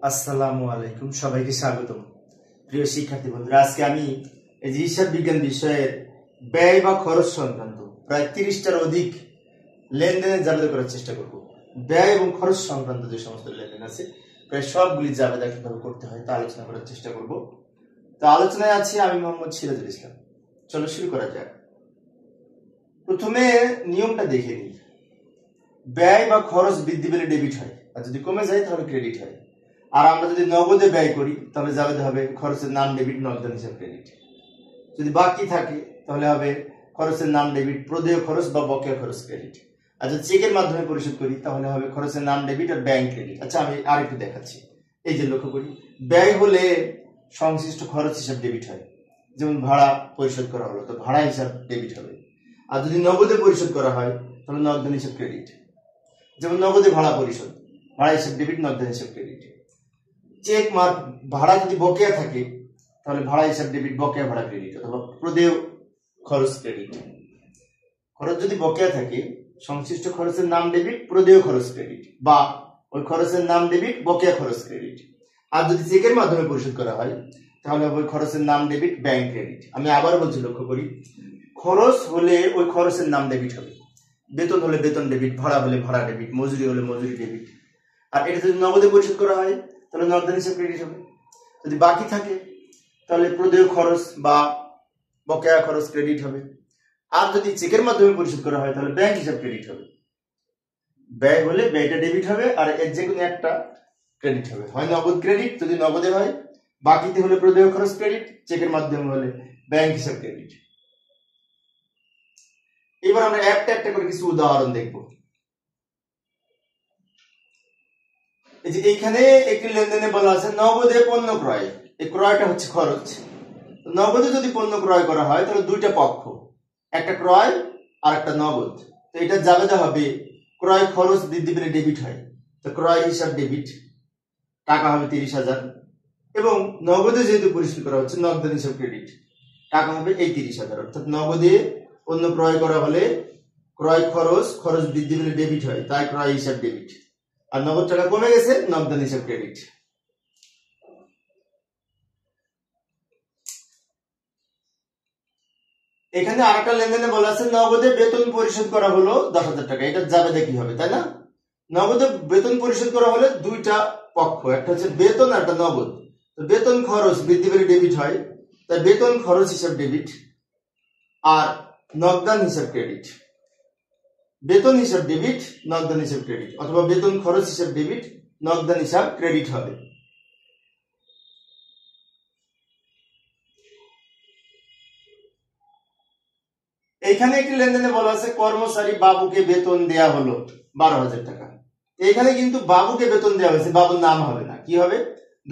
আসসালামু আলাইকুম, সবাইকে স্বাগতম। প্রিয় শিক্ষার্থী বন্ধুরা, আজকে আমি এই যে হিসাব বিজ্ঞান বিষয়ের ব্যয় বা খরচ সংক্রান্ত প্রায় 30টার অধিক লেনদেনের জাবেদা করার চেষ্টা করব। ব্যয় এবং খরচ সংক্রান্ত যে সমস্ত লেনদেন আছে প্রায় সবগুলি জাবেদা কিভাবে করতে হয় তা আলোচনা করার চেষ্টা করব। তো আলোচনায় আছি আমি মোহাম্মদ সিরাজুল ইসলাম। চলো শুরু করা যাক। প্রথমে নিয়মটা দেখে নিই। ব্যয় বা খরচ বৃদ্ধি পেলে ডেবিট হয়, আর যদি কমে যায় তাহলে ক্রেডিট হয়। আর আমরা যদি নগদে ব্যয় করি তাহলে জাবেদা হবে খরচের নাম ডেবিট, নগদান হিসাব ক্রেডিট। যদি বাকি থাকে তাহলে হবে খরচের নাম ডেবিট, প্রদেয় খরচ বা বকেয়া খরচ ক্রেডিট। আর যদি চেকের মাধ্যমে পরিশোধ করি তাহলে হবে খরচের নাম ডেবিট আর ব্যাংক ক্রেডিট। আচ্ছা, আমি আরেকটু দেখাচ্ছি। এই যে লক্ষ্য করি, ব্যয় হলে সংশ্লিষ্ট খরচ হিসাব ডেবিট হয়। যেমন ভাড়া পরিশোধ করা হলো তো ভাড়া হিসাব ডেবিট হবে। আর যদি নগদে পরিশোধ করা হয় তাহলে নগদান হিসাব ক্রেডিট। যেমন নগদে ভাড়া পরিশোধ, ভাড়া হিসাব ডেবিট, নগদান হিসাব ক্রেডিট। চেক মার্ক ভাড়া যদি বকেয়া থাকে তাহলে ভাড়া হিসাব ডেবিট, বকেয়া ভাড়া ক্রেডিট, অথবা প্রদেয় খরচ ক্রেডিট। খরচ যদি বকেয়া থাকে সংশ্লিষ্ট খরচের নাম ডেবিট, প্রদেয় খরচ ক্রেডিট, বা ওই খরচের নাম ডেবিট, বকেয়া খরচ ক্রেডিট। আর যদি চেকের মাধ্যমে পরিশোধ করা হয় তাহলে ওই খরচের নাম ডেবিট, ব্যাংক ক্রেডিট। আমি আবার বলছি, লক্ষ্য করি, খরচ হলে ওই খরচের নাম ডেবিট হবে, বেতন হলে বেতন ডেবিট, ভাড়া হলে ভাড়া ডেবিট, মজুরি হলে মজুরি ডেবিট। আর এটা যদি নগদে পরিশোধ করা হয় তাহলে নগদান হিসাব ক্রেডিট হবে। যদি বাকি থাকে তাহলে প্রদেয় খরচ বা বকেয়া খরচ ক্রেডিট হবে। আর যদি চেকের মাধ্যমে পরিশোধ করা হয় তাহলে ব্যাংক হিসাব ক্রেডিট হবে। ব্যয় হলে ব্যয়টা ডেবিট হবে আর এর যে কোনো একটা ক্রেডিট হবে, হয় নগদ ক্রেডিট যদি নগদে হয়, বাকিতে হলে প্রদেয় খরচ ক্রেডিট, চেকের মাধ্যমে হলে ব্যাংক হিসাব ক্রেডিট। এবার আমরা একটা একটা করে কিছু উদাহরণ দেখব। এই যে এইখানে একটি লেনদেনে বলা আছে নগদে পণ্য ক্রয়। এই ক্রয়টা হচ্ছে খরচ। নগদে যদি পণ্য ক্রয় করা হয় তাহলে দুইটা পক্ষ, একটা ক্রয় আর একটা নগদ। তো এটা জাবেদা হবে ক্রয় খরচ বৃদ্ধি পেলে ডেবিট হয়, তো ক্রয় হিসাব ডেবিট, টাকা হবে 30,000। এবং নগদে যেহেতু পরিশোধ করা হচ্ছে নগদান হিসাব ক্রেডিট, টাকা হবে এই 30,000। অর্থাৎ নগদে পণ্য ক্রয় করা হলে ক্রয় খরচ বৃদ্ধি পেলে ডেবিট হয়, তাই ক্রয় হিসাব ডেবিট। আর নগদ টাকা কমে গেছে, নগদান হিসাব ক্রেডিট। এখানে আরেকটা লেনদেনে বলা আছে নগদে বেতন পরিশোধ করা হলো 10,000 টাকা। এটা জাবেদা কি হবে, তাই না? নগদে বেতন পরিশোধ করা হলে দুইটা পক্ষ, একটা হচ্ছে বেতন আর একটা নগদ। তো বেতন খরচ বৃদ্ধি পেলে ডেবিট হয়, তাই বেতন খরচ হিসাব ডেবিট আর নগদান হিসাব ক্রেডিট। বেতন হিসাব ডেবিট, নগদান হিসাব ক্রেডিট, অথবা বেতন খরচ হিসাব ডেবিট, নগদান হিসাব ক্রেডিট হবে। এইখানে একটি লেনদেনে বলা আছে কর্মচারী বাবুকে বেতন দেয়া হলো 12,000 টাকা। এইখানে কিন্তু বাবুকে বেতন দেওয়া হয়েছে, বাবুর নাম হবে না। কি হবে?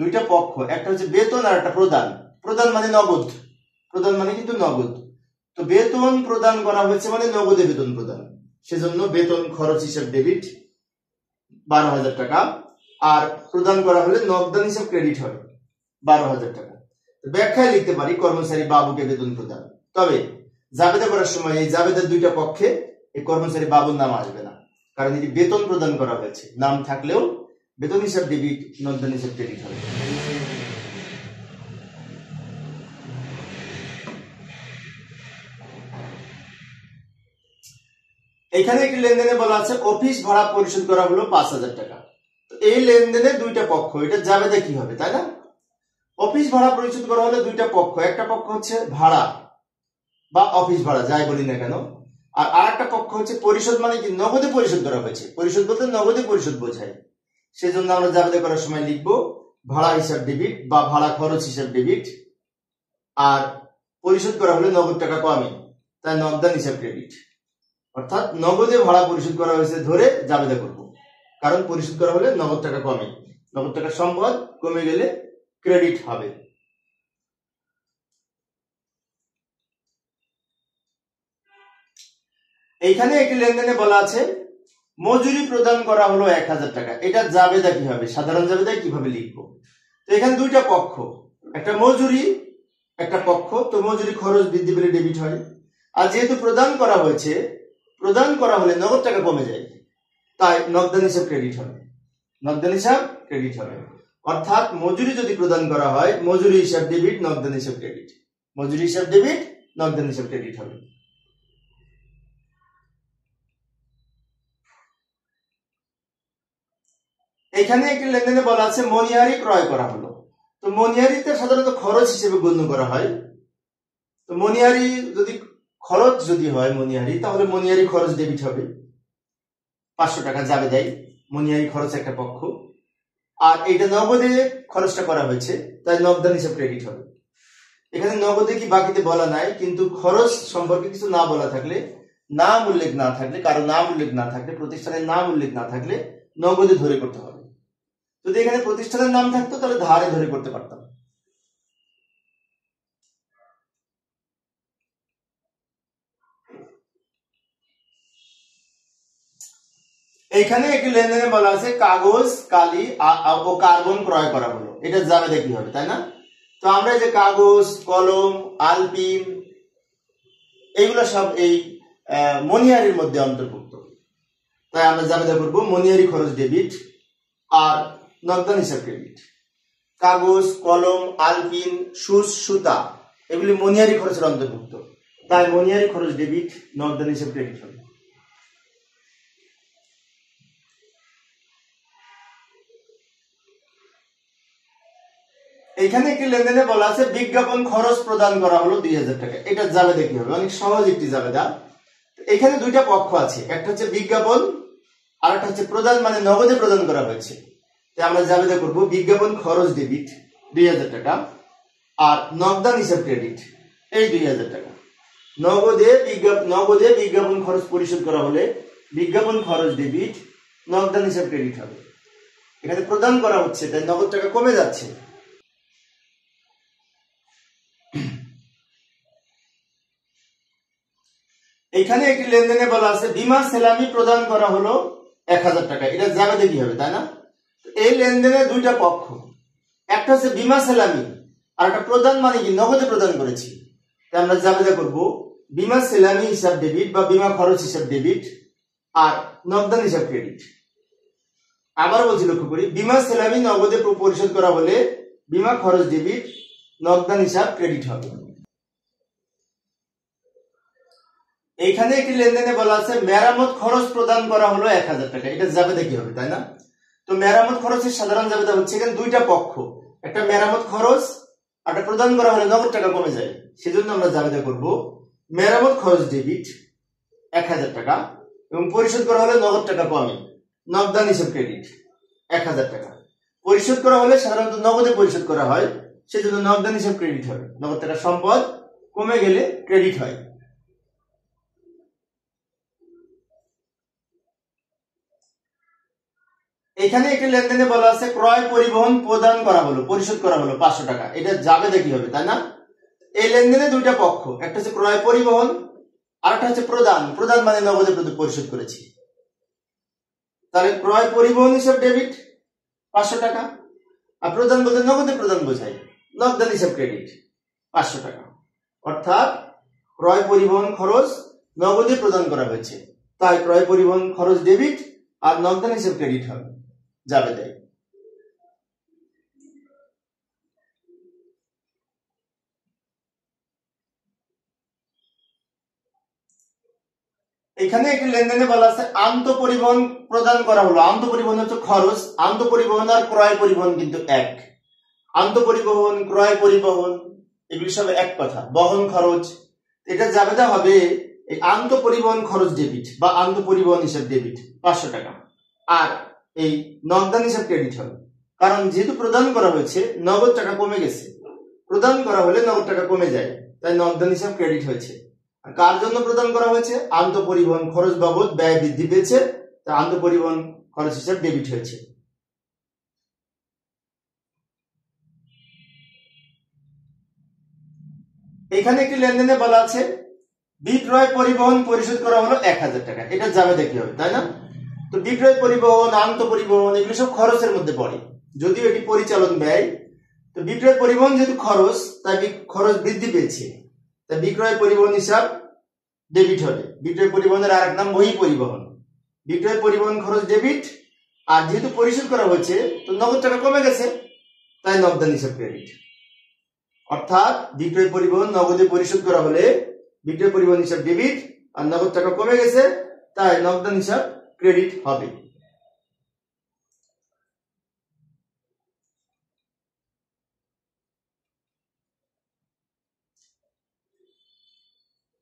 দুইটা পক্ষ, একটা হচ্ছে বেতন আর একটা প্রদান। প্রদান মানে নগদ, প্রদান মানে কিন্তু নগদ। তো বেতন প্রদান করা হয়েছে মানে নগদে বেতন প্রদান, সেজন্য বেতন খরচ হিসাব ডেবিট 12,000 টাকা, আর প্রদান করা হলে নগদান হিসাব ক্রেডিট হবে 12,000 টাকা। ব্যাখ্যায় লিখতে পারি কর্মচারী বাবুকে বেতন প্রদান। তবে জাবেদা করার সময় এই জাবেদার দুইটা পক্ষে এই কর্মচারী বাবুর নাম আসবে না, কারণ এটি বেতন প্রদান করা হয়েছে। নাম থাকলেও বেতন হিসাব ডেবিট, নগদান হিসাব ক্রেডিট হবে। এখানে একটি লেনদেনে বলা আছে অফিস ভাড়া পরিশোধ করা হলো 5,000 টাকা। তো এই লেনদেনে দুইটা পক্ষ, এটা জাবেদা কি হবে, তাই না? অফিস ভাড়া পরিশোধ করা হলে দুইটা পক্ষ, একটা পক্ষ হচ্ছে ভাড়া বা অফিস ভাড়া যাই বলি না কেন, আর আরেকটা পক্ষ হচ্ছে পরিশোধ, মানে কি নগদে পরিশোধ করা হয়েছে। পরিশোধ বলতে নগদে পরিশোধ বোঝায়, সেজন্য আমরা জাবেদা করার সময় লিখবো ভাড়া হিসাব ডেবিট বা ভাড়া খরচ হিসাব ডেবিট, আর পরিশোধ করা হলে নগদ টাকা কমে, তাই নগদান হিসাব ক্রেডিট। অর্থাৎ নগদে ভাড়া পরিশোধ করা হয়েছে ধরে জাবেদা করব, কারণ পরিশোধ করা হলে নগদ টাকা কমে, নগদ টাকার সম্পদ কমে গেলে ক্রেডিট হবে। এইখানে একটি লেনদেনে বলা আছে মজুরি প্রদান করা হলো 1,000 টাকা। এটা জাবেদা কি হবে, সাধারণ জাবেদা কিভাবে লিখবো? তো এখানে দুইটা পক্ষ, একটা মজুরি একটা পক্ষ। তো মজুরি খরচ বৃদ্ধি পেলে ডেবিট হয়, আর যেহেতু প্রদান করা হয়েছে, প্রদান করা হলে নগদ টাকা কমে যায়, তাই নগদান হিসাব ক্রেডিট হবে, নগদান হিসাব ক্রেডিট হবে। অর্থাৎ মজুরি যদি প্রদান করা হয়, মজুরি হিসাব ডেবিট, নগদান হিসাব ক্রেডিট। মজুরি হিসাব ডেবিট, নগদান হিসাব ক্রেডিট হবে। এখানে একটি লেনদেনে বলা আছে মনিহারি ক্রয় করা হলো। তো মনিহারিতে সাধারণত খরচ হিসেবে গণ্য করা হয়। তো মনিহারি যদি খরচ যদি হয় মনিহারি, তাহলে মনিহারি খরচ ডেবিট হবে, 500 টাকা যাবে দেয়, মনিহারি খরচ একটা পক্ষ। আর এটা নগদে খরচটা করা হয়েছে, তাই নগদান হিসাব ক্রেডিট হবে। এখানে নগদে কি বাকিতে বলা নাই, কিন্তু খরচ সম্পর্কে কিছু না বলা থাকলে, নাম উল্লেখ না থাকলে, কারো নাম উল্লেখ না থাকলে, প্রতিষ্ঠানের নাম উল্লেখ না থাকলে নগদে ধরে করতে হবে। যদি এখানে প্রতিষ্ঠানের নাম থাকতো তাহলে ধারে ধরে করতে পারতাম। এইখানে একটি লেনদেনে বলা আছে কাগজ, কালি ও কার্বন ক্রয় করা হলো। এটা জাবেদা কি হবে, তাই না? তো আমরা যে কাগজ, কলম, আলপিন এইগুলো সব এই মনিহারির মধ্যে অন্তর্ভুক্ত, তাই আমরা জাবেদা করব মনিহারি খরচ ডেবিট আর নগদান হিসাব ক্রেডিট। কাগজ, কলম, আলপিন, সুচ, সুতা এগুলি মনিহারি খরচের অন্তর্ভুক্ত, তাই মনিহারি খরচ ডেবিট, নগদান হিসাব ক্রেডিট হবে। এখানে একটি লেনদেনে বলা আছে বিজ্ঞাপন খরচ প্রদান করা হলো 2000 টাকা। এটা জাবেদা কি হবে? অনেক সহজ একটি জাবেদা। এখানে দুইটা পক্ষ আছে, একটা হচ্ছে বিজ্ঞাপন আর একটা হচ্ছে প্রদান, মানে নগদে প্রদান করা হয়েছে। তাই আমরা জাবেদা করব বিজ্ঞাপন খরচ ডেবিট 2000 টাকা আর নগদান হিসাব ক্রেডিট এই 2000 টাকা। নগদে বিজ্ঞাপন খরচ পরিশোধ করা হলে বিজ্ঞাপন খরচ ডেবিট, নগদান হিসাব ক্রেডিট হবে। এখানে প্রদান করা হচ্ছে, তাই নগদ টাকা কমে যাচ্ছে। এখানে একটি লেনদেনে বলা আছে বীমা সেলামি প্রদান করা হলো 1000 টাকা। এটা জাবেদা কি হবে, তাই না? এই লেনদেনে দুইটা পক্ষ, একটা হচ্ছে বীমা সেলামি আর একটা প্রদান, মানে কি নগদে প্রদান করেছি। তাই আমরা জাবেদা করব বীমা সেলামি হিসাব ডেবিট বা বীমা খরচ হিসাব ডেবিট আর নগদান হিসাব ক্রেডিট। আবার বলছি, লক্ষ্য করি, বীমা সেলামি নগদে পরিশোধ করা হলে বীমা খরচ ডেবিট, নগদান হিসাব ক্রেডিট হবে। এইখানে একটি লেনদেনে বলা আছে মেরামত খরচ প্রদান করা হলো 1000 টাকা। এটা জাবেদা কি হবে, তাই না? তো মেরামত খরচের সাধারণ জাবেদা হচ্ছে এখানে দুইটা পক্ষ, একটা মেরামত খরচ আর একটা প্রদান করা হলে নগদ টাকা কমে যায়, সেজন্য আমরা জাবেদা করব মেরামত খরচ ডেবিট 1000 টাকা এবং পরিশোধ করা হলে নগদ টাকা কমে, নগদান হিসাব ক্রেডিট 1000 টাকা। পরিশোধ করা হলে সাধারণত নগদে পরিশোধ করা হয়, সেজন্য নগদান হিসাব ক্রেডিট হবে। নগদ টাকা সম্পদ কমে গেলে ক্রেডিট হয়। এখানে একটি লেনদেনে বলা আছে ক্রয় পরিবহন প্রদান করা হলো, পরিশোধ করা হলো 500 টাকা। এটা জাবেদা কি হবে, তাই না? এই লেনদেনে দুইটা পক্ষ, একটা হচ্ছে ক্রয় পরিবহন আর একটা হচ্ছে প্রদান। প্রদান মানে নগদে পরিশোধ করেছি, তাহলে ক্রয় পরিবহন হিসাব ডেবিট 500 টাকা আর প্রদান বলতে নগদে প্রদান বোঝায়, নগদান হিসাব ক্রেডিট 500 টাকা। অর্থাৎ ক্রয় পরিবহন খরচ নগদে প্রদান করা হয়েছে, তাই ক্রয় পরিবহন খরচ ডেবিট আর নগদান হিসাব ক্রেডিট হবে, জাবেদা। এখানে একটি লেনদেনে বলা আছে আন্তঃপরিবহন প্রদান করা হলো। আন্তঃপরিবহন হচ্ছে খরচ, আন্তঃপরিবহন আর ক্রয় পরিবহন কিন্তু এক। আন্তঃপরিবহন, ক্রয় পরিবহন এগুলি সব এক কথা, বহন খরচ। এটা জাবেদা হবে এই আন্তঃপরিবহন খরচ ডেবিট বা আন্তঃপরিবহন হিসাব ডেবিট 500 টাকা আর এই নগদান হিসাব ক্রেডিট হবে। কারণ যেহেতু প্রদান করা হয়েছে নগদ টাকা কমে গেছে, প্রদান করা হলে নগদ টাকা কমে যায়, তাই নগদান হিসাব ক্রেডিট হয়েছে। আর কার জন্য প্রদান করা হয়েছে? আন্তঃপরিবহন খরচ বাবদ ব্যয় বৃদ্ধি পেয়েছে, তাই আন্তঃপরিবহন খরচ হিসাব ডেবিট হয়েছে। এখানে একটি লেনদেনে বলা আছে বিক্রয় পরিবহন পরিশোধ করা হলো 1000 টাকা। এটা জাবেদা কি হবে, তাই না? তো বিক্রয় পরিবহন, আন্তঃপরিবহন এগুলো সব খরচের মধ্যে পড়ে, যদিও এটি পরিচালন ব্যয়। তো বিক্রয় পরিবহন যেহেতু খরচ, তাই খরচ বৃদ্ধি পেয়েছে, তাই বিক্রয় পরিবহন হিসাব ডেবিট হবে। বিক্রয় পরিবহনের আরেক নাম বহি পরিবহন। বিক্রয় পরিবহন খরচ ডেবিট আর যেহেতু পরিশোধ করা হয়েছে তো নগদ টাকা কমে গেছে, তাই নগদান হিসাব ক্রেডিট। অর্থাৎ বিক্রয় পরিবহন নগদে পরিশোধ করা হলে বিক্রয় পরিবহন হিসাব ডেবিট, আর নগদ টাকা কমে গেছে তাই নগদান হিসাব ক্রেডিট হবে।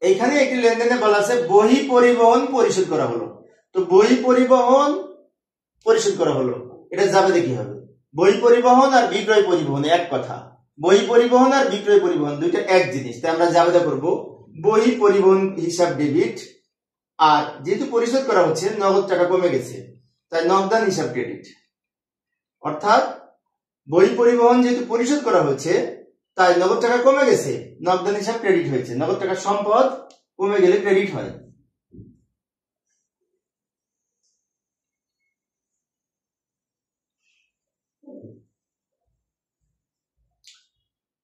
এইখানে একটি লেনদেনে বলা আছে বহি পরিবহন পরিশোধ করা হলো। তো বহি পরিবহন পরিশোধ করা হলো, এটা যাবে কি হবে? বহি পরিবহন আর বিক্রয় পরিবহন এক কথা। বহি পরিবহন আর বিক্রয় পরিবহন দুইটা এক জিনিস, তাই আমরা যাবে করব বহি পরিবহন হিসাব ডেবিট, আর যেহেতু পরিশোধ করা হচ্ছে নগদ টাকা কমে গেছে তাই নগদান হিসাব ক্রেডিট। অর্থাৎ বহি পরিবহন যেহেতু পরিশোধ করা হচ্ছে তাই নগদ টাকা কমে গেছে, নগদান হিসাব ক্রেডিট হয়েছে। নগদ টাকা সম্পদ, কমে গেলে ক্রেডিট হয়।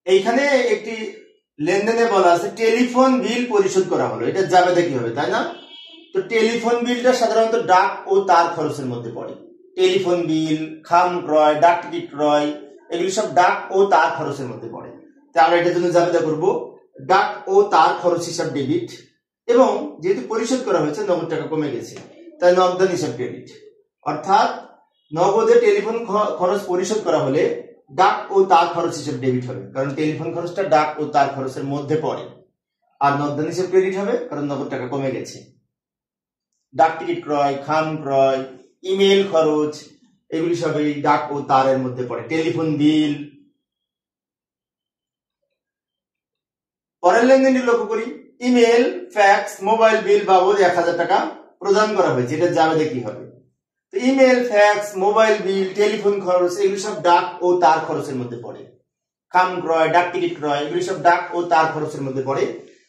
এইখানে একটি লেনদেনে বলা আছে টেলিফোন বিল পরিশোধ করা হলো, এটা যাবে কি হবে, তাই না? তো টেলিফোন বিলটা সাধারণত ডাক ও তার খরচের মধ্যে পড়ে। টেলিফোন বিল, খাম ক্রয়, ডাক টিকিট ক্রয়, এগুলি সব ডাক ও তার খরচের মধ্যে পড়ে। তাই আমরা এটার জন্য যাবে করব ডাক ও তার খরচ হিসাব ডেবিট, এবং যেহেতু পরিশোধ করা হয়েছে নগদ টাকা কমে গেছে তাই নগদান হিসাব ক্রেডিট। অর্থাৎ নগদে টেলিফোন খরচ পরিশোধ করা হলে ডাক ও তার খরচ হিসেব ডেবিট হবে, কারণ টেলিফোন খরচটা ডাক ও তার খরচের মধ্যে পড়ে। আর নগদান হিসেব ক্রেডিট হবে কারণ নগদ টাকা কমে গেছে। ডাক টিকিট ক্রয়, খাম ক্রয়, ইমেল খরচ, এগুলি সবই ডাক ও তারের মধ্যে পড়ে। Telephone bill. পরের লেনদেনটি লক্ষ্য করি, ইমেল, ফ্যাক্স, মোবাইল বিল বাবদ 1000 টাকা প্রদান করা হয়েছে, এটা যাবে কি হবে? Email, fax, mobile bill, telephone খরচ, এগুলি সব ডাক ও তার খরচের মধ্যে পড়ে। খাম ক্রয়, ডাক টিকিট ক্রয়, এগুলি সব ডাক ও তার খরচের মধ্যে পড়ে।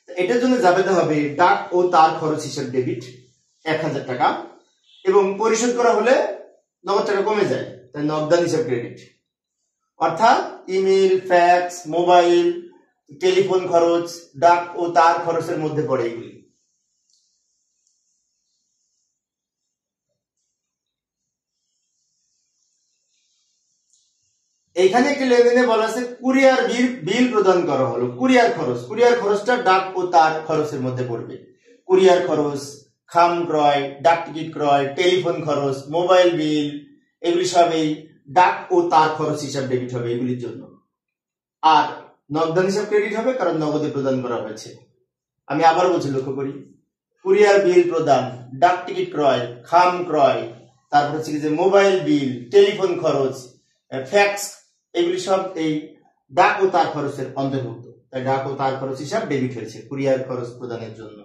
এটার জন্য যাবে হবে ডাক ও তার খরচ হিসেব ডেবিট 1000 টাকা, এবং পরিশোধ করা হলে নগদ টাকা কমে যায় তাই নগদান হিসাব ক্রেডিট। অর্থাৎ ইমেল, ফ্যাক্স, মোবাইল, টেলিফোন খরচ ডাক ও তার খরচের মধ্যে পড়ে এগুলি। এখানে একটি লেনদেনে বলা আছে কুরিয়ার বিল প্রদান করা হলো। কুরিয়ার খরচটা ডাক ও তার খরচের মধ্যে পড়বে। কুরিয়ার খরচ, খাম ক্রয়, ডাক টিকিট ক্রয়, টেলিফোন খরচ, মোবাইল বিল, এগুলি সবই ডাক ও তার খরচ হিসাব ডেবিট হবে এগুলির জন্য। আর নগদান হিসাব ক্রেডিট হবে কারণ নগদে প্রদান করা হয়েছে। আমি আবার বলছি, লক্ষ্য করি, কুরিয়ার বিল প্রদান, ডাক টিকিট ক্রয়, খাম ক্রয়, তারপর হচ্ছে যে মোবাইল বিল, টেলিফোন খরচ, ফ্যাক্স, এগুলি সব এই ডাক ও তার খরচের অন্তর্ভুক্ত, তাই ডাক ও তার খরচ হিসাব ডেবিট হয়েছে কুরিয়ার খরচ প্রদানের জন্য।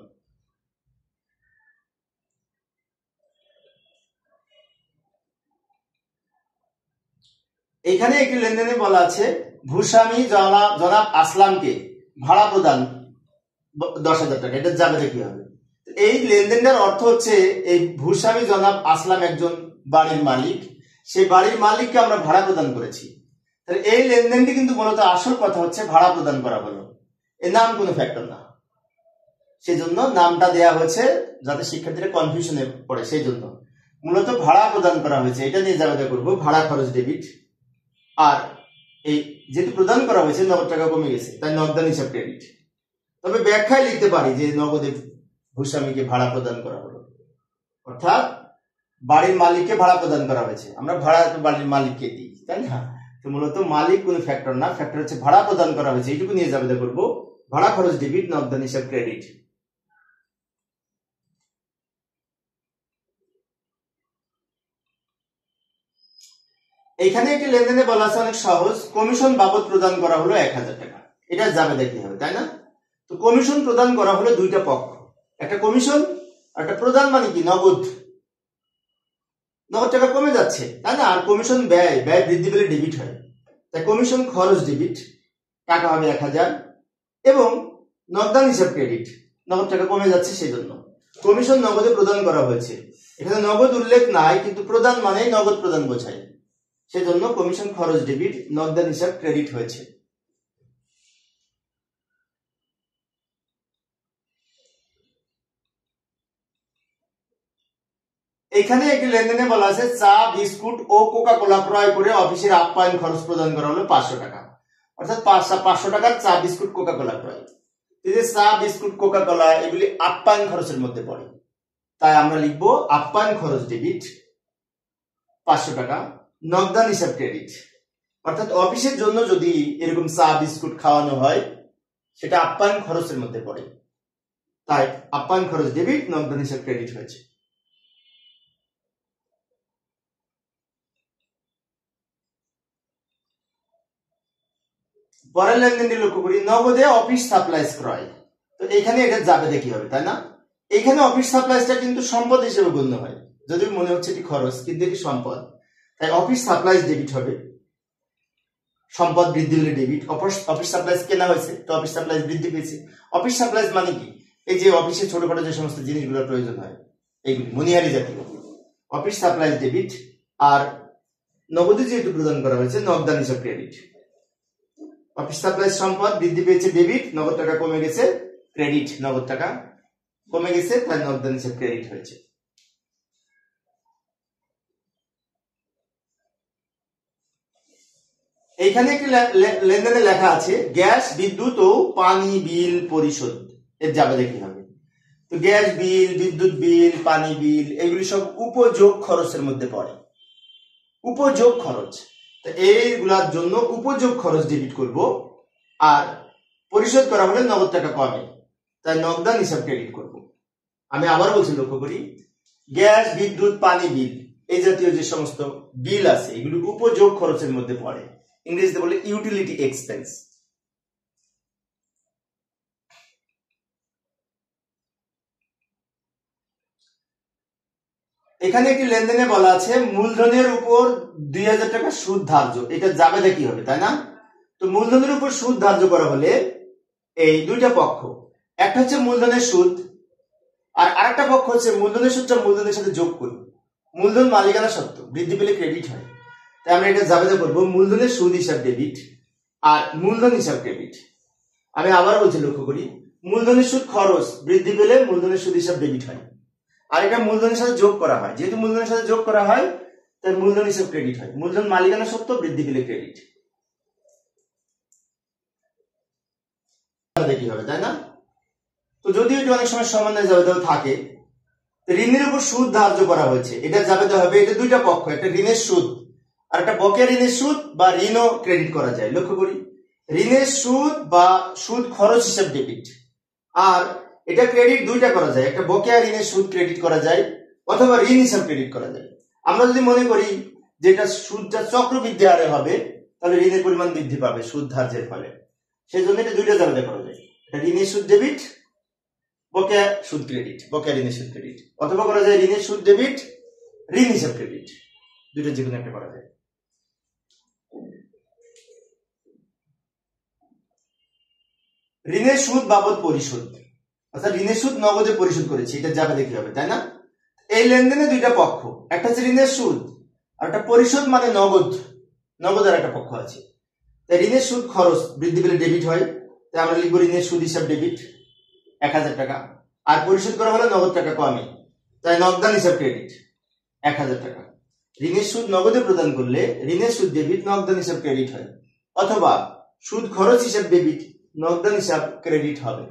এখানে একটি লেনদেনে বলা আছে ভূস্বামী জনাব আসলামকে ভাড়া প্রদান 10,000 টাকা, এটা যাবে কি হবে? এই লেনদেনটার অর্থ হচ্ছে এই ভূস্বামী জনাব আসলাম একজন বাড়ির মালিক, সেই বাড়ির মালিককে আমরা ভাড়া প্রদান করেছি। তাহলে এই লেনদেনটি কিন্তু মূলত আসল কথা হচ্ছে ভাড়া প্রদান করা হলো, এর নাম কোনো ফ্যাক্টর না, সেজন্য নামটা দেয়া হয়েছে যাতে শিক্ষার্থীরা কনফিউশনে পড়ে, সেই জন্য মূলত ভাড়া প্রদান করা হয়েছে। এটা নিয়ে যাবে করবো ভাড়া খরচ ডেবিট। আর এই যেহেতু প্রদান করা হয়েছে নগদ টাকা কমে গেছে তাই নগদান হিসাব ক্রেডিট। তবে ব্যাখ্যায় লিখতে পারি যে নগদে ভূস্বামীকে ভাড়া প্রদান করা হলো, অর্থাৎ বাড়ির মালিককে ভাড়া প্রদান করা হয়েছে। আমরা ভাড়া তো বাড়ির মালিককে দিই, তাই না? তো মূলত মালিক কোনো ফ্যাক্টর না, ফ্যাক্টর হচ্ছে ভাড়া প্রদান করা হয়েছে, এইটুকু নিয়ে যাবে করবো ভাড়া খরচ ডেবিট, নগদান হিসাব ক্রেডিট। এখানে একটি লেনদেনে বলা আছে অনেক সহজ, কমিশন বাবদ প্রদান করা হলো 1000 টাকা, এটা যাবে দেখতে হবে, তাই না? তো কমিশন প্রদান করা হলো দুইটা পক্ষ, একটা কমিশন আর একটা প্রদান, মানে কি নগদ টাকা কমে যাচ্ছে, তাই না? আর কমিশন ব্যয় বৃদ্ধি পেলে ডেবিট হয়, তাই কমিশন খরচ ডেবিট, টাকা হবে 1000, এবং নগদান হিসাব ক্রেডিট, নগদ টাকা কমে যাচ্ছে সেই জন্য। কমিশন নগদে প্রদান করা হয়েছে, এখানে নগদ উল্লেখ নাই কিন্তু প্রদান মানেই নগদ প্রদান বোঝায়, সেজন্য কমিশন খরচ ডেবিট, নগদান হিসাব ক্রেডিট হয়েছে। এখানে একটি লেনদেনে বলা আছে চা বিস্কুট ও কোকা কোলা ক্রয় করে অফিসের আপ্যায়ন খরচ প্রদান করা হলো 500 টাকা, অর্থাৎ 500 টাকার চা বিস্কুট কোকা কোলা ক্রয়। এই যে চা বিস্কুট কোকা কোলা এগুলি আপ্যায়ন খরচের মধ্যে পড়ে, তাই আমরা লিখবো আপ্যায়ন খরচ ডেবিট 500 টাকা, নগদান হিসাব ক্রেডিট। অর্থাৎ অফিসের জন্য যদি এরকম চা বিস্কুট খাওয়ানো হয় সেটা আপ্যায়ন খরচের মধ্যে পড়ে, তাই আপ্যায়ন খরচ ডেবিট, নগদান হিসাব ক্রেডিট হয়েছে। পরের লেনদেনটি লক্ষ্য করি, নগদে অফিস সাপ্লাইজ ক্রয়। তো এখানে এটা যাবে দেখি হবে, তাই না? এখানে অফিস সাপ্লাইজটা কিন্তু সম্পদ হিসেবে গণ্য হয়, যদিও মনে হচ্ছে এটি খরচ কিন্তু এটি সম্পদ, তাই অফিস সাপ্লাইজ ডেবিট হবে। সম্পদ বৃদ্ধি হলে ডেবিট, অফিস সাপ্লাইজ কেনা হয়েছে তো অফিস সাপ্লাইজ বৃদ্ধি পেয়েছে। অফিস সাপ্লাইজ মানে কি? এই যে অফিসে ছোটখাটো যে সমস্ত জিনিসগুলোর প্রয়োজন হয় এইগুলি মনিহারি জাতীয়, অফিস সাপ্লাইজ ডেবিট। আর নগদে যেহেতু প্রদান করা হয়েছে নগদান হিসাব ক্রেডিট। অফিস সাপ্লাইজ সম্পদ বৃদ্ধি পেয়েছে ডেবিট, নগদ টাকা কমে গেছে ক্রেডিট, নগদ টাকা কমে গেছে তাই নগদান হিসাব ক্রেডিট হয়েছে। এইখানে একটি লেনদেনে লেখা আছে গ্যাস বিদ্যুৎ ও পানি বিল পরিশোধ, এর যাবে দেখি হবে। তো গ্যাস বিল, বিদ্যুৎ বিল, পানি বিল এগুলি সব উপযোগ খরচের মধ্যে পড়ে, উপযোগ খরচ। তো এইগুলার জন্য উপযোগ খরচ ডেবিট করব, আর পরিশোধ করা হলে নগদ টাকা কমে তাই নগদান হিসাব ক্রেডিট করব। আমি আবার বলছি, লক্ষ্য করি, গ্যাস বিদ্যুৎ পানি বিল এই জাতীয় যে সমস্ত বিল আছে এগুলি উপযোগ খরচের মধ্যে পড়ে, ইংরেজিতে বলে ইউটিলিটি এক্সপেন্স। এখানে একটি লেনদেনে বলা আছে মূলধনের উপর 2000 টাকা সুদ ধার্য, এটা যাবে দেখি হবে, তাই না? তো মূলধনের উপর সুদ ধার্য করা হলে এই দুইটা পক্ষ, একটা হচ্ছে মূলধনের সুদ আর আরেকটা পক্ষ হচ্ছে মূলধনের সুদটা মূলধনের সাথে যোগ করি। মূলধন মালিকানা সত্ত্ব বৃদ্ধি পেলে ক্রেডিট হয়, তাই আমরা এটা যাবে করবো মূলধনের সুদ হিসাব ডেবিট আর মূলধন হিসাব ক্রেডিট। আমি আবার বলছি, লক্ষ্য করি, মূলধনের সুদ খরচ বৃদ্ধি পেলে মূলধনের সুদ হিসাব ডেবিট হয়, আর এটা মূলধনের সাথে যোগ করা হয়, যেহেতু মূলধনের সাথে যোগ করা হয় তাই মূলধন হিসাব ক্রেডিট হয়। মূলধন মালিকানা সত্ত্ব বৃদ্ধি পেলে ক্রেডিট দেখি হবে, তাই না? তো যদিও এটা অনেক সময় সমন্বয় যাবে থাকে, ঋণের উপর সুদ ধার্য করা হয়েছে, এটা যাবে হবে, এটা দুইটা পক্ষ, একটা ঋণের সুদ আর একটা বকেয়া ঋণের সুদ বা ঋণও ক্রেডিট করা যায়। লক্ষ্য করি, ঋণের সুদ বা সুদ খরচ হিসাব ডেবিট, আর এটা ক্রেডিট দুইটা করা যায়, একটা বকেয়া ঋণের সুদ ক্রেডিট করা যায় অথবা ঋণ হিসাব ক্রেডিট করা যায়। আমরা যদি মনে করি যে এটা সুদটা চক্রবৃদ্ধি হারে হবে তাহলে ঋণের পরিমাণ বৃদ্ধি পাবে সুদ ধার্যের ফলে, সেই জন্য এটা দুইটা জায়গাতে করা যায়, ঋণের সুদ ডেবিট, বকেয়া সুদ ক্রেডিট, বকেয়া ঋণের সুদ ক্রেডিট, অথবা করা যায় ঋণের সুদ ডেবিট, ঋণ হিসাব ক্রেডিট, দুইটা যে কোনো একটা করা যায়। ঋণের সুদ বাবদ পরিশোধ, অর্থাৎ ঋণের সুদ নগদে পরিশোধ করেছি, এটা যাবে দেখতে হবে, তাই না? এই লেনদেনে দুইটা পক্ষ, একটা হচ্ছে ঋণের সুদ আর একটা পরিশোধ মানে নগদ, নগদের একটা পক্ষ আছে। তাই ঋণের সুদ খরচ বৃদ্ধি পেলে ডেবিট হয়, তাই আমরা লিখবো ঋণের সুদ হিসাব ডেবিট 1000 টাকা, আর পরিশোধ করা হলে নগদ টাকা কমে তাই নগদান হিসাব ক্রেডিট 1000 টাকা। ঋণের সুদ নগদে প্রদান করলে ঋণের সুদ ডেবিট, নগদান হিসাব ক্রেডিট হয়, অথবা সুদ খরচ হিসাব ডেবিট, নগদান হিসাব ক্রেডিট হবে।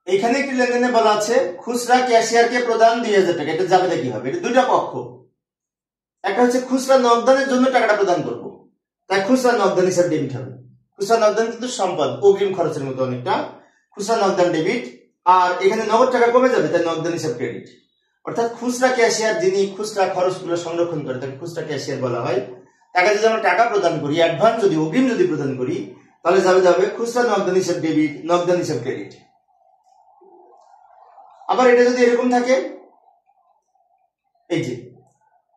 এখানে একটি লেনদেনে বলা আছে খুচরা ক্যাশিয়ারকে প্রদান 2000 টাকা, এটা যাবে কি হবে, এটা দুইটা পক্ষ, একটা হচ্ছে খুচরা নগদানের জন্য টাকাটা প্রদান করব, তাই খুচরা নগদান হিসাব ডেবিট হবে। খুচরা নগদান কিন্তু সম্পদ, অগ্রিম খরচের মতো অনেকটা, খুচরা নগদান ডেবিট, আর এখানে নগদ টাকা কমে যাবে তাই নগদান হিসাব ক্রেডিট। অর্থাৎ খুচরা ক্যাশিয়ার যিনি খুচরা খরচগুলো সংরক্ষণ করে তাকে খুচরা ক্যাশিয়ার বলা হয়। তাকে যদি আমরা টাকা প্রদান করি, অ্যাডভান্স যদি অগ্রিম যদি প্রদান করি তাহলে যাবে খুচরা নগদান হিসাব ডেবিট, নগদান হিসাব ক্রেডিট। আবার এটা যদি এরকম থাকে, এই যে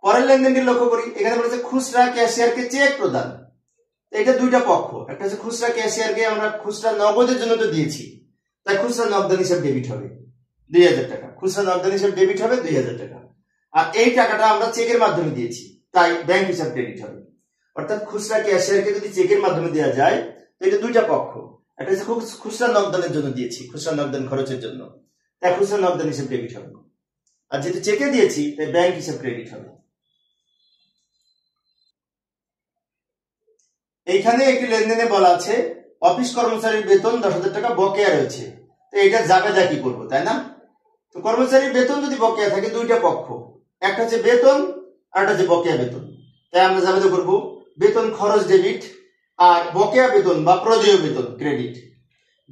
পরের লেনদেনটি লক্ষ্য করি, এখানে বলেছে খুচরা ক্যাশিয়ারকে চেক প্রদান, এটা দুইটা পক্ষ, একটা হচ্ছে খুচরা ক্যাশিয়ারকে আমরা খুচরা নগদের জন্য তো দিয়েছি তাই খুচরা নগদান হিসাব ডেবিট হবে 2000 টাকা, খুচরা নগদান হিসাব ডেবিট হবে 2000 টাকা, আর এই টাকাটা আমরা চেকের মাধ্যমে দিয়েছি তাই ব্যাংক হিসাব ক্রেডিট হবে। অর্থাৎ খুচরা ক্যাশিয়ারকে যদি চেকের মাধ্যমে দেওয়া যায় তো এটা দুইটা পক্ষ, এটা হচ্ছে খুচরা নগদানের জন্য দিয়েছি, খুচরা নগদান খরচের জন্য, তাই খুচরা নগদান হিসেব ডেবিট হবে। আর যেহেতু চেকে দিয়েছি তাই ব্যাংক হিসেব ক্রেডিট হবে। এইখানে একটি লেনদেনে বলা আছে অফিস কর্মচারীর বেতন 10,000 টাকা বকেয়া রয়েছে, তো এটা জাবেদা কি করবো, তাই না? তো কর্মচারীর বেতন যদি বকেয়া থাকে, দুইটা পক্ষ, একটা হচ্ছে বেতন আর একটা হচ্ছে বকেয়া বেতন, তাই আমরা জাবেদা করবো বেতন খরচ ডেবিট আর বকেয়া বেতন বা প্রদেয় বেতন ক্রেডিট।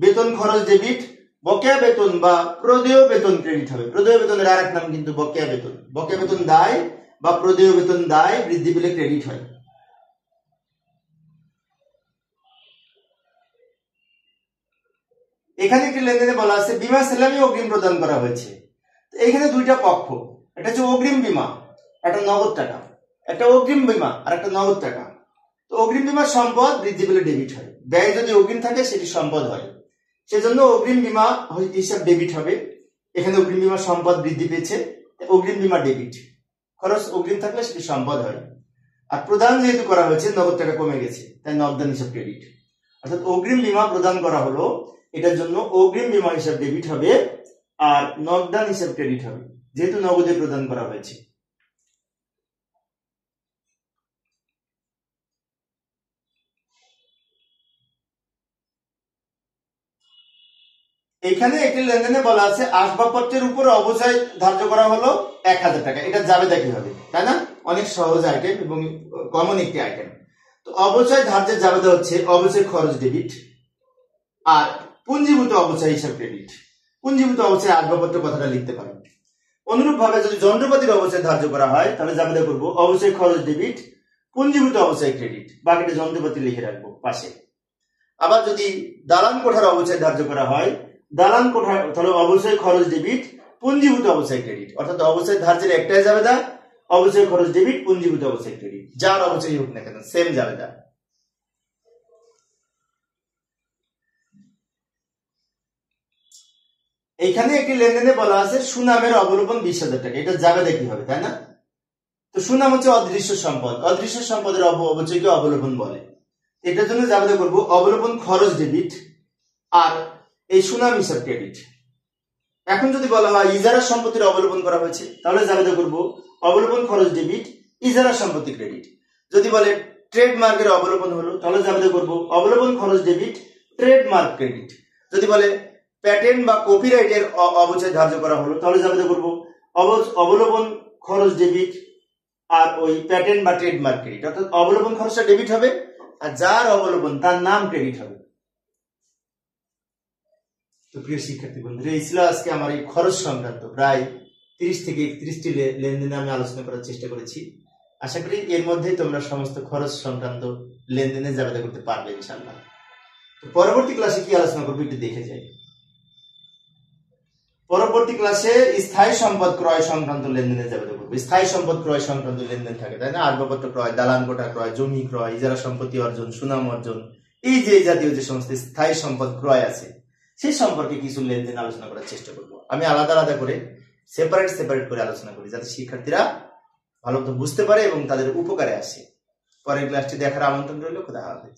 বেতন খরচ ডেবিট, বকেয়া বেতন বা প্রদেয় বেতন ক্রেডিট হবে। প্রদেয় বেতনের আরেক নাম কিন্তু বকেয়া বেতন। বকেয়া বেতন দায় বা প্রদেয় বেতন দায় বৃদ্ধি পেলে ক্রেডিট হয়। এখানে একটি লেনদেনে বলা আছে বীমা সেলামি অগ্রিম প্রদান করা হয়েছে। এখানে দুইটা পক্ষ, এটা হচ্ছে অগ্রিম বীমা, একটা নগদ টাকা, একটা অগ্রিম বীমা আর একটা নগদ টাকা। তো অগ্রিম বীমার সম্পদ বৃদ্ধি পেলে ডেবিট হয়, ব্যয় যদি অগ্রিম থাকে সেটি সম্পদ হয়, সেজন্য অগ্রিম বীমা হিসাব ডেবিট হবে। এখানে অগ্রিম বীমার সম্পদ বৃদ্ধি পেয়েছে, অগ্রিম বীমা ডেবিট, খরচ অগ্রিম থাকলে সেটি সম্পদ হয়। আর প্রদান যেহেতু করা হয়েছে, নগদ টাকা কমে গেছে, তাই নগদান হিসাব ক্রেডিট। অর্থাৎ অগ্রিম বীমা প্রদান করা হলো, এটার জন্য অগ্রিম বীমা হিসাব ডেবিট হবে আর নগদান হিসাব ক্রেডিট হবে, যেহেতু নগদে প্রদান করা হয়েছে। এখানে একটি লেনদেনে বলা আছে আসবাবপত্রের উপর অবচয় ধার্য করা হলো 1,000 টাকা, এটা জাবেদা কি হবে, তাই না? অনেক সহজ আইটেম এবং কমন একটি আইটেম। তো অবচয় ধার্যের জাবেদা হচ্ছে অবচয় খরচ ডেবিট আর পুঞ্জীভূত অবচয় হিসাব ক্রেডিট। পুঞ্জীভূত অবচয় আসবাবপত্র কথাটা লিখতে পারেন। অনুরূপ ভাবে যদি যন্ত্রপাতির অবচয় ধার্য করা হয় তাহলে জাবেদা করব অবচয় খরচ ডেবিট, পুঞ্জীভূত অবচয় ক্রেডিট, বাকিটা যন্ত্রপাতি লিখে রাখবো পাশে। আবার যদি দালান কোঠার অবচয় ধার্য করা হয়, দালান কোঠা তাহলে অবচয় খরচ ডেবিট, পুঞ্জীভূত অবচয় ক্রেডিট। অর্থাৎ অবচয় ধার্যের একটাই জাবেদা, অবচয় খরচ ডেবিট, পুঞ্জীভূত অবচয় ক্রেডিট, যার অবচয় হোক না কেন সেম জাবেদা। এইখানে একটি লেনদেনে বলা আছে সুনামের অবলোপন 20,000 টাকা, এটা জাবেদা কি হবে, তাই না? তো সুনাম হচ্ছে অদৃশ্য সম্পদ, অদৃশ্য সম্পদের অবচয়কে অবলোপন বলে। এটার জন্য জাবেদা করব অবলোপন খরচ ডেবিট আর এই সুনাম হিসাব ক্রেডিট। এখন যদি বলা হয় ইজারা সম্পত্তির অবলোপন করা হয়েছে তাহলে জাবেদা করব অবলোপন খরচ ডেবিট, ইজারা সম্পত্তি ক্রেডিট। যদি বলে ট্রেডমার্কের অবলোপন হলো তাহলে জাবেদা করব অবলোপন খরচ ডেবিট, ট্রেডমার্ক ক্রেডিট। যদি বলে প্যাটেন্ট বা কপিরাইটের অবচয় ধার্য করা হলো তাহলে জাবেদা করব অবলোপন খরচ ডেবিট আর ওই প্যাটেন্ট বা ট্রেডমার্ক ক্রেডিট। অর্থাৎ অবলোপন খরচটা ডেবিট হবে আর যার অবলোপন তার নাম ক্রেডিট হবে। তো প্রিয় শিক্ষার্থী বন্ধুরা, এই ছিল আজকে আমার এই খরচ সংক্রান্ত প্রায় 30 থেকে 31টি লেনদেনে আমি আলোচনা করার চেষ্টা করেছি। আশা করি এর মধ্যে তোমরা সমস্ত খরচ সংক্রান্ত লেনদেনে জাবেদা করতে পারবে ইনশাআল্লাহ। তো পরবর্তী ক্লাসে কি আলোচনা করবো একটু দেখে যাই। পরবর্তী ক্লাসে স্থায়ী সম্পদ ক্রয় সংক্রান্ত লেনদেনে জাবেদা করবো। স্থায়ী সম্পদ ক্রয় সংক্রান্ত লেনদেন থাকে, তাই না? আসবাবপত্র ক্রয়, দালান কোঠা ক্রয়, জমি ক্রয়, ইজারা সম্পত্তি অর্জন, সুনাম অর্জন, এই যে জাতীয় যে সমস্ত স্থায়ী সম্পদ ক্রয় আছে সেই সম্পর্কে কিছু লেনদেন আলোচনা করার চেষ্টা করব। আমি আলাদা আলাদা করে সেপারেট করে আলোচনা করি যাতে শিক্ষার্থীরা ভালো মতো বুঝতে পারে এবং তাদের উপকারে আসে। পরের ক্লাসটি দেখার আমন্ত্রণ রইল। খোদা হাফেজ।